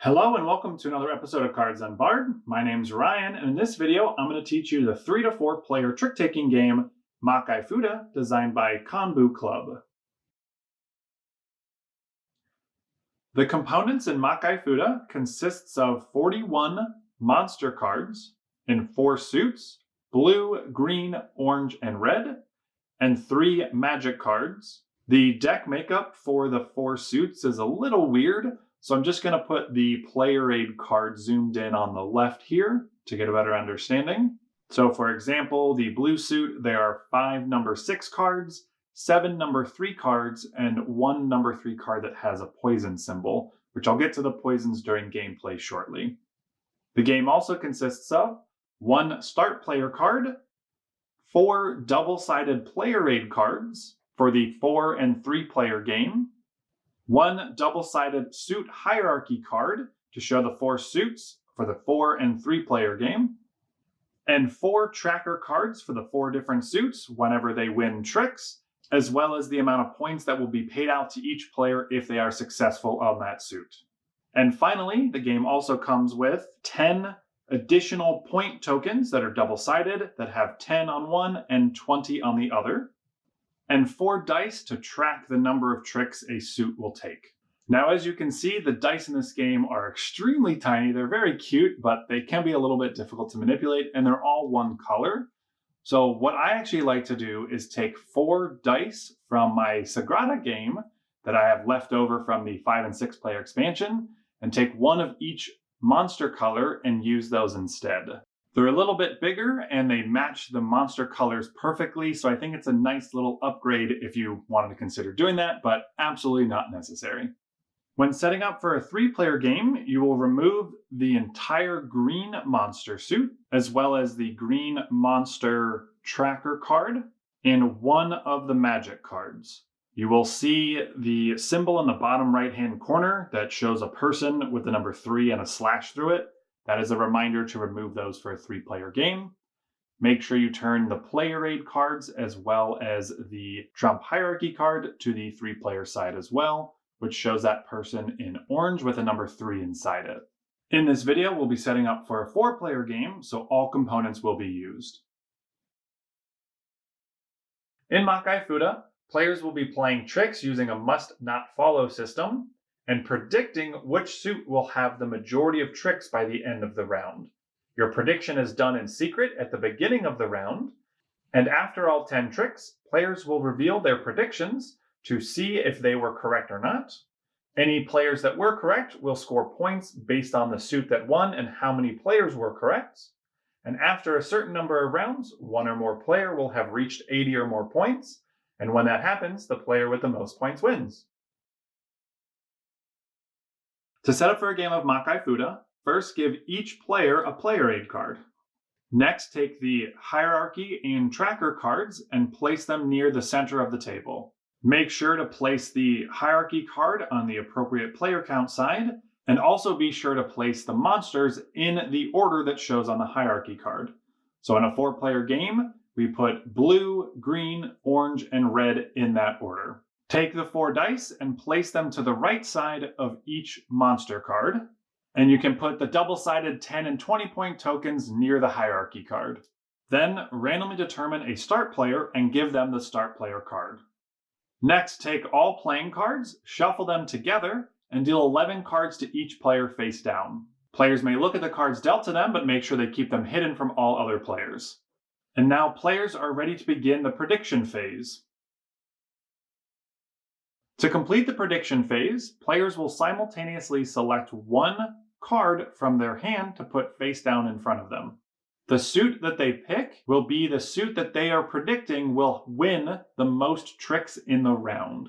Hello and welcome to another episode of Cards Unbarred. My name's Ryan, and in this video, I'm going to teach you the 3 to 4 player trick-taking game Makaifuda, designed by Kanbu Club. The components in Makaifuda consists of 41 monster cards in 4 suits, blue, green, orange, and red, and 3 magic cards. The deck makeup for the 4 suits is a little weird, so I'm just going to put the player aid card zoomed in on the left here to get a better understanding. So for example, the blue suit, there are 5 number 6 cards, 7 number 3 cards, and 1 number 3 card that has a poison symbol, which I'll get to the poisons during gameplay shortly. The game also consists of 1 start player card, 4 double-sided player aid cards for the 4 and 3 player game, 1 double-sided suit hierarchy card to show the 4 suits for the 4 and 3 player game, and 4 tracker cards for the 4 different suits whenever they win tricks, as well as the amount of points that will be paid out to each player if they are successful on that suit. And finally, the game also comes with 10 additional point tokens that are double-sided that have 10 on one and 20 on the other, and 4 dice to track the number of tricks a suit will take. Now, as you can see, the dice in this game are extremely tiny. They're very cute, but they can be a little bit difficult to manipulate, and they're all one color. So what I actually like to do is take 4 dice from my Sagrada game that I have left over from the 5 and 6 player expansion, and take 1 of each monster color and use those instead. They're a little bit bigger and they match the monster colors perfectly, so I think it's a nice little upgrade if you wanted to consider doing that, but absolutely not necessary. When setting up for a 3-player game, you will remove the entire green monster suit, as well as the green monster tracker card, and 1 of the magic cards. You will see the symbol in the bottom right-hand corner that shows a person with the number 3 and a slash through it. That is a reminder to remove those for a 3-player game. Make sure you turn the player aid cards as well as the trump hierarchy card to the 3-player side as well, which shows that person in orange with a number 3 inside it. In this video, we'll be setting up for a 4-player game, so all components will be used. In Makaifuda, players will be playing tricks using a must-not-follow system, and predicting which suit will have the majority of tricks by the end of the round. Your prediction is done in secret at the beginning of the round, and after all 10 tricks, players will reveal their predictions to see if they were correct or not. Any players that were correct will score points based on the suit that won and how many players were correct. And after a certain number of rounds, 1 or more player will have reached 80 or more points, and when that happens, the player with the most points wins. To set up for a game of Makaifuda, first give each player a player aid card. Next, take the hierarchy and tracker cards and place them near the center of the table. Make sure to place the hierarchy card on the appropriate player count side, and also be sure to place the monsters in the order that shows on the hierarchy card. So in a 4-player game, we put blue, green, orange, and red in that order. Take the 4 dice and place them to the right side of each monster card, and you can put the double-sided 10 and 20 point tokens near the hierarchy card. Then randomly determine a start player and give them the start player card. Next, take all playing cards, shuffle them together, and deal 11 cards to each player face down. Players may look at the cards dealt to them, but make sure they keep them hidden from all other players. And now players are ready to begin the prediction phase. To complete the prediction phase, players will simultaneously select 1 card from their hand to put face down in front of them. The suit that they pick will be the suit that they are predicting will win the most tricks in the round.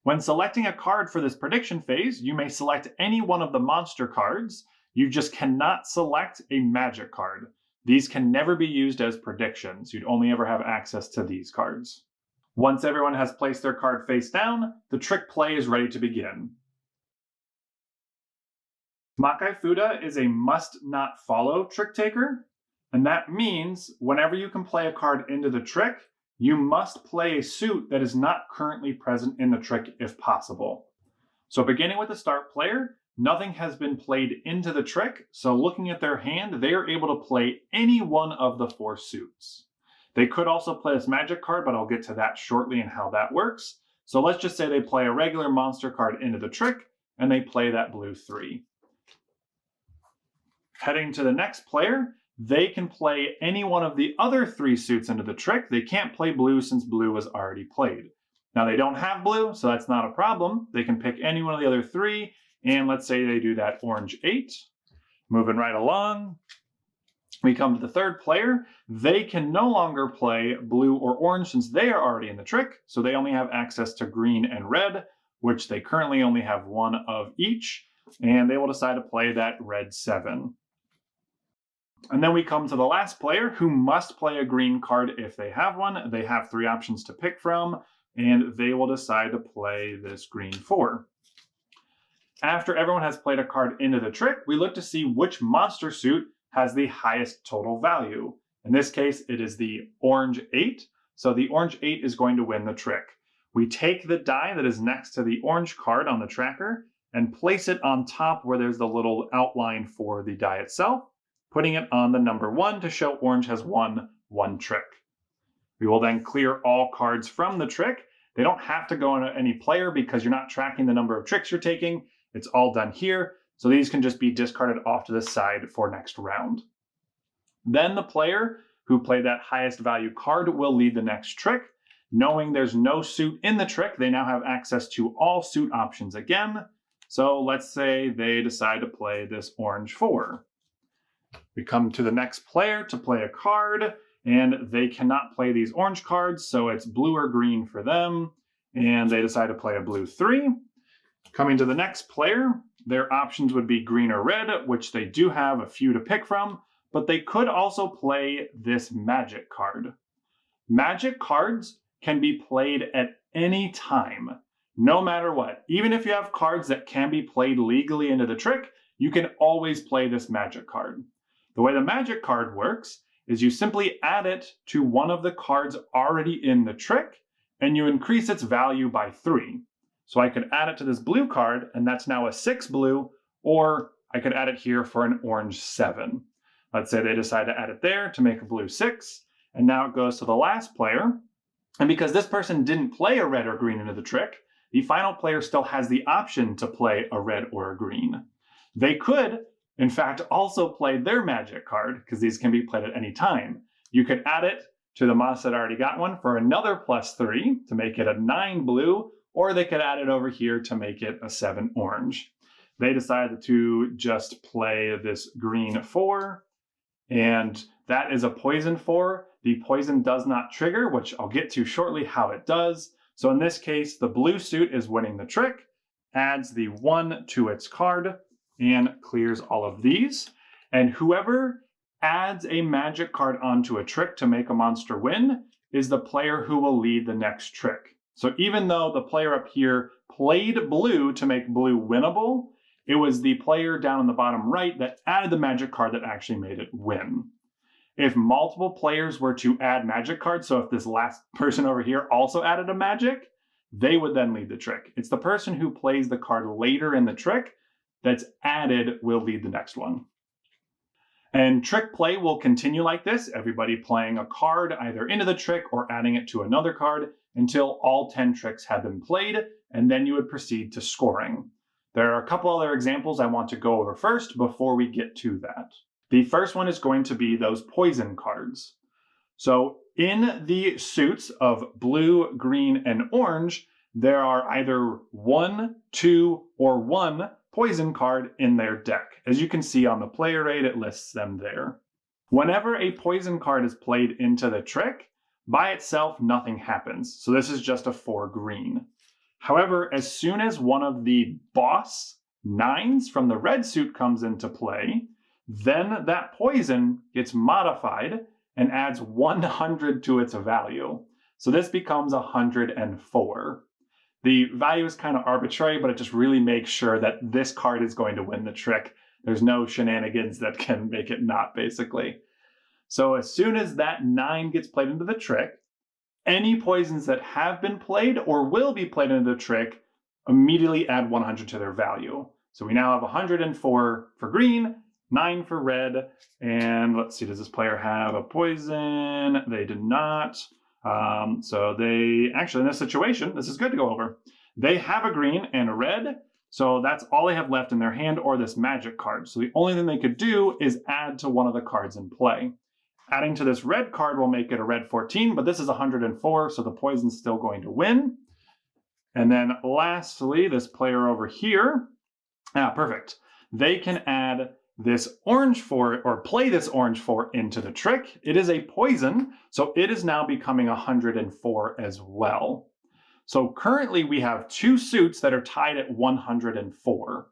When selecting a card for this prediction phase, you may select any one of the monster cards. You just cannot select a magic card. These can never be used as predictions. You'd only ever have access to these cards. Once everyone has placed their card face down, the trick play is ready to begin. Makaifuda is a must-not-follow trick taker, and that means whenever you can play a card into the trick, you must play a suit that is not currently present in the trick if possible. So beginning with the start player, nothing has been played into the trick, so looking at their hand, they are able to play any one of the 4 suits. They could also play this magic card, but I'll get to that shortly and how that works. So let's just say they play a regular monster card into the trick, and they play that blue 3. Heading to the next player, they can play any one of the other 3 suits into the trick. They can't play blue since blue was already played. Now they don't have blue, so that's not a problem. They can pick any one of the other 3, and let's say they do that orange 8. Moving right along, we come to the third player. They can no longer play blue or orange since they are already in the trick, so they only have access to green and red, which they currently only have 1 of each, and they will decide to play that red 7. And then we come to the last player who must play a green card if they have one. They have 3 options to pick from, and they will decide to play this green 4. After everyone has played a card into the trick, we look to see which monster suit has the highest total value. In this case, it is the orange 8, so the orange 8 is going to win the trick. We take the die that is next to the orange card on the tracker and place it on top where there's the little outline for the die itself, putting it on the number 1 to show orange has won 1 trick. We will then clear all cards from the trick. They don't have to go into any player because you're not tracking the number of tricks you're taking. It's all done here, so these can just be discarded off to the side for next round. Then the player who played that highest value card will lead the next trick. Knowing there's no suit in the trick, they now have access to all suit options again. So let's say they decide to play this orange 4. We come to the next player to play a card, and they cannot play these orange cards, so it's blue or green for them, and they decide to play a blue 3. Coming to the next player, their options would be green or red, which they do have a few to pick from, but they could also play this magic card. Magic cards can be played at any time, no matter what. Even if you have cards that can be played legally into the trick, you can always play this magic card. The way the magic card works is you simply add it to one of the cards already in the trick, and you increase its value by 3. So I could add it to this blue card, and that's now a 6 blue, or I could add it here for an orange 7. Let's say they decide to add it there to make a blue 6, and now it goes to the last player. And because this person didn't play a red or green into the trick, the final player still has the option to play a red or a green. They could, in fact, also play their magic card, because these can be played at any time. You could add it to the monster that already got one for another +3 to make it a 9 blue, or they could add it over here to make it a 7 orange. They decided to just play this green 4, and that is a poison 4. The poison does not trigger, which I'll get to shortly how it does. So in this case, the blue suit is winning the trick, adds the 1 to its card, and clears all of these. And whoever adds a magic card onto a trick to make a monster win is the player who will lead the next trick. So even though the player up here played blue to make blue winnable, it was the player down in the bottom right that added the magic card that actually made it win. If multiple players were to add magic cards, so if this last person over here also added a magic, they would then lead the trick. It's the person who plays the card later in the trick that's added will lead the next one. And trick play will continue like this, everybody playing a card either into the trick or adding it to another card until all 10 tricks have been played, and then you would proceed to scoring. There are a couple other examples I want to go over first before we get to that. The first one is going to be those poison cards. So in the suits of blue, green, and orange, there are either 1, 2, or 1 poison card in their deck. As you can see on the player aid, it lists them there. Whenever a poison card is played into the trick, by itself, nothing happens. So this is just a 4 green. However, as soon as one of the boss 9s from the red suit comes into play, then that poison gets modified and adds 100 to its value. So this becomes 104. The value is kind of arbitrary, but it just really makes sure that this card is going to win the trick. There's no shenanigans that can make it not, basically. So as soon as that 9 gets played into the trick, any poisons that have been played or will be played into the trick immediately add 100 to their value. So we now have 104 for green, 9 for red, and let's see, does this player have a poison? They did not. So they, actually in this situation, this is good to go over. They have a green and a red, so that's all they have left in their hand or this magic card. So the only thing they could do is add to one of the cards in play. Adding to this red card will make it a red 14, but this is 104, so the poison's still going to win. And then lastly, this player over here, perfect. They can add this orange 4, or play this orange 4 into the trick. It is a poison, so it is now becoming 104 as well. So currently we have 2 suits that are tied at 104.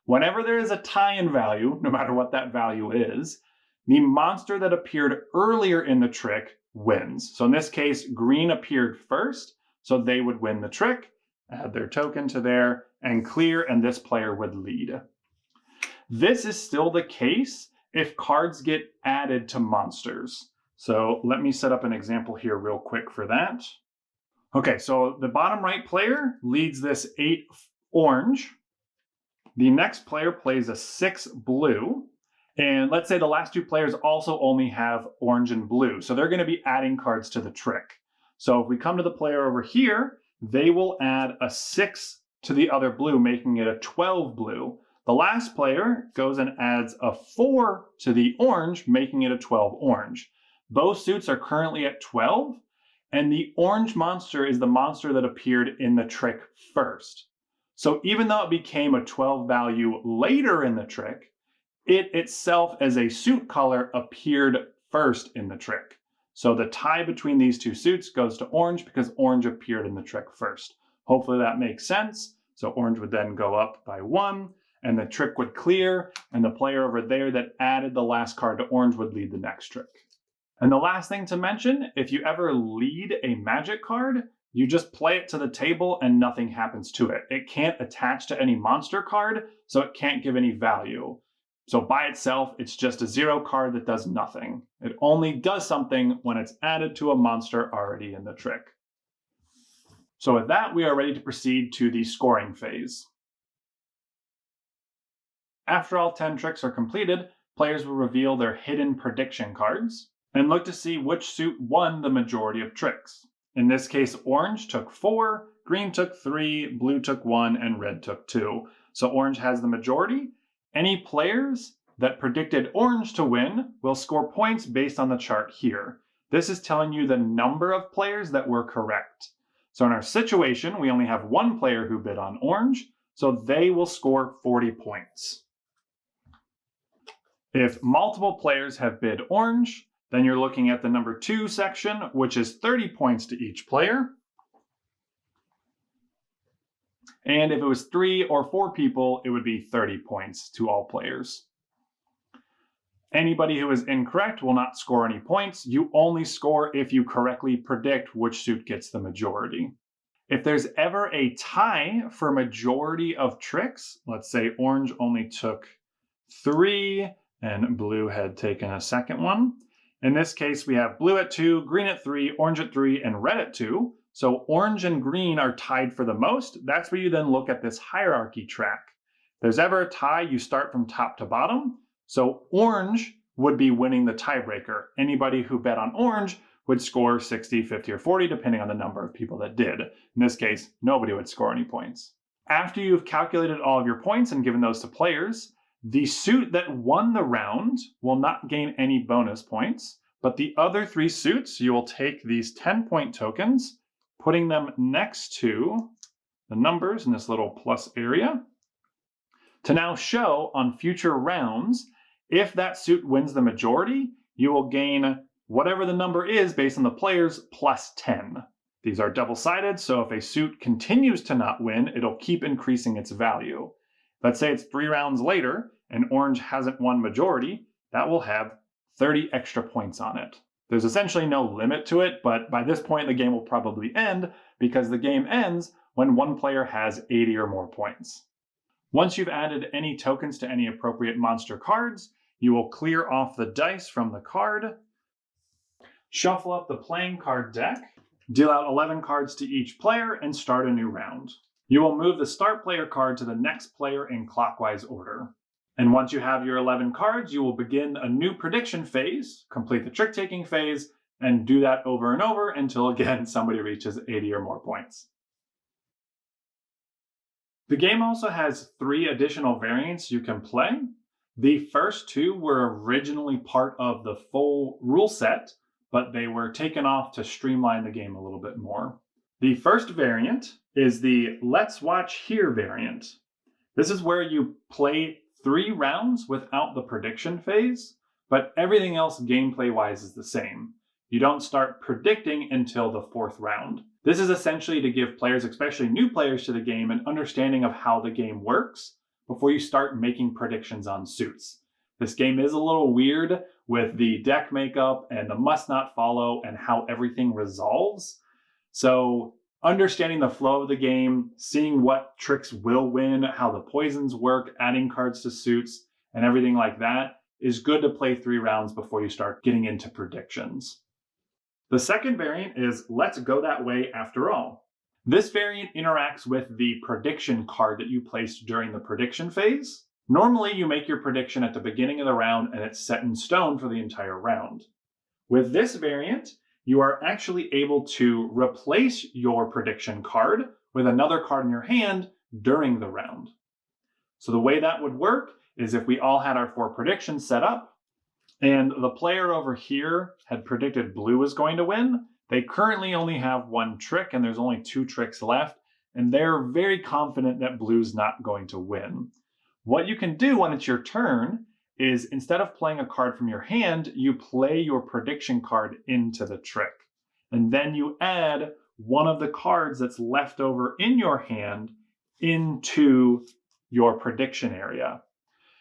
Whenever there is a tie in value, no matter what that value is, the monster that appeared earlier in the trick wins. So in this case, green appeared first, so they would win the trick, add their token to there, and clear, and this player would lead. This is still the case if cards get added to monsters. So let me set up an example here real quick for that. Okay, so the bottom right player leads this 8 orange. The next player plays a 6 blue. And let's say the last 2 players also only have orange and blue. So they're going to be adding cards to the trick. So if we come to the player over here, they will add a 6 to the other blue, making it a 12 blue. The last player goes and adds a 4 to the orange, making it a 12 orange. Both suits are currently at 12, and the orange monster is the monster that appeared in the trick first. So even though it became a 12 value later in the trick, it itself as a suit color appeared first in the trick. So the tie between these 2 suits goes to orange because orange appeared in the trick first. Hopefully that makes sense. So orange would then go up by 1, and the trick would clear, and the player over there that added the last card to orange would lead the next trick. And the last thing to mention, if you ever lead a magic card, you just play it to the table and nothing happens to it. It can't attach to any monster card, so it can't give any value. So by itself, it's just a 0 card that does nothing. It only does something when it's added to a monster already in the trick. So with that, we are ready to proceed to the scoring phase. After all 10 tricks are completed, players will reveal their hidden prediction cards and look to see which suit won the majority of tricks. In this case, orange took 4, green took 3, blue took 1, and red took 2. So orange has the majority. Any players that predicted orange to win will score points based on the chart here. This is telling you the number of players that were correct. So in our situation, we only have 1 player who bid on orange, so they will score 40 points. If multiple players have bid orange, then you're looking at the number 2 section, which is 30 points to each player. And if it was 3 or 4 people, it would be 30 points to all players. Anybody who is incorrect will not score any points. You only score if you correctly predict which suit gets the majority. If there's ever a tie for majority of tricks, let's say orange only took 3 and blue had taken a second one. In this case, we have blue at 2, green at 3, orange at 3, and red at 2. So orange and green are tied for the most. That's where you then look at this hierarchy track. If there's ever a tie, you start from top to bottom. So orange would be winning the tiebreaker. Anybody who bet on orange would score 60, 50, or 40, depending on the number of people that did. In this case, nobody would score any points. After you've calculated all of your points and given those to players, the suit that won the round will not gain any bonus points, but the other 3 suits, you will take these 10-point tokens, putting them next to the numbers in this little plus area, to now show on future rounds, if that suit wins the majority, you will gain whatever the number is based on the players plus 10. These are double-sided, so if a suit continues to not win, it'll keep increasing its value. Let's say it's 3 rounds later and orange hasn't won majority, that will have 30 extra points on it. There's essentially no limit to it, but by this point the game will probably end because the game ends when one player has 80 or more points. Once you've added any tokens to any appropriate monster cards, you will clear off the dice from the card, shuffle up the playing card deck, deal out 11 cards to each player, and start a new round. You will move the start player card to the next player in clockwise order. And once you have your 11 cards, you will begin a new prediction phase, complete the trick-taking phase, and do that over and over until, again, somebody reaches 80 or more points. The game also has 3 additional variants you can play. The first 2 were originally part of the full rule set, but they were taken off to streamline the game a little bit more. The first variant is the Let's Watch Here variant. This is where you play 3 rounds without the prediction phase, but everything else gameplay-wise is the same. You don't start predicting until the 4th round. This is essentially to give players, especially new players to the game, an understanding of how the game works before you start making predictions on suits. This game is a little weird with the deck makeup and the must not follow and how everything resolves. So understanding the flow of the game, seeing what tricks will win, how the poisons work, adding cards to suits, and everything like that is good to play 3 rounds before you start getting into predictions. The second variant is Let's Go That Way After All. This variant interacts with the prediction card that you placed during the prediction phase. Normally, you make your prediction at the beginning of the round and it's set in stone for the entire round. With this variant, you are actually able to replace your prediction card with another card in your hand during the round. So the way that would work is if we all had our 4 predictions set up, and the player over here had predicted blue was going to win, they currently only have 1 trick and there's only 2 tricks left, and they're very confident that blue's not going to win. What you can do when it's your turn is instead of playing a card from your hand, you play your prediction card into the trick. And then you add one of the cards that's left over in your hand into your prediction area.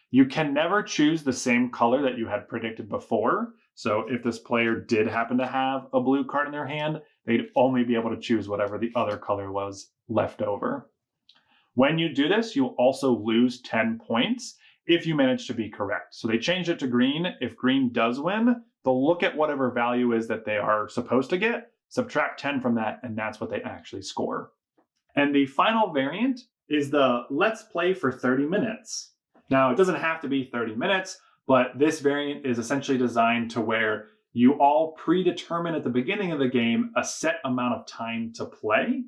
You can never choose the same color that you had predicted before. So if this player did happen to have a blue card in their hand, they'd only be able to choose whatever the other color was left over. When you do this, you'll also lose 10 points if you manage to be correct. So they changed it to green. If green does win, they'll look at whatever value is that they are supposed to get, subtract 10 from that, and that's what they actually score. And the final variant is the Let's Play for 30 minutes. Now, it doesn't have to be 30 minutes, but this variant is essentially designed to where you all predetermine at the beginning of the game a set amount of time to play,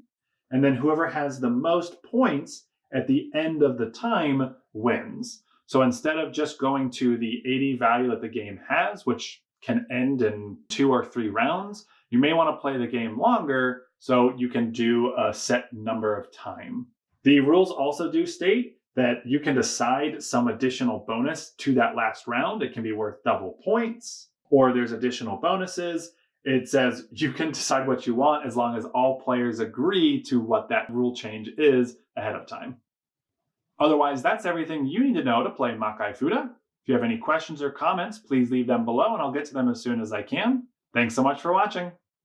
and then whoever has the most points at the end of the time wins. So instead of just going to the 80 value that the game has, which can end in 2 or 3 rounds, you may want to play the game longer so you can do a set number of time. The rules also do state that you can decide some additional bonus to that last round. It can be worth double points, or there's additional bonuses. It says you can decide what you want as long as all players agree to what that rule change is ahead of time. Otherwise, that's everything you need to know to play Makaifuda. If you have any questions or comments, please leave them below and I'll get to them as soon as I can. Thanks so much for watching.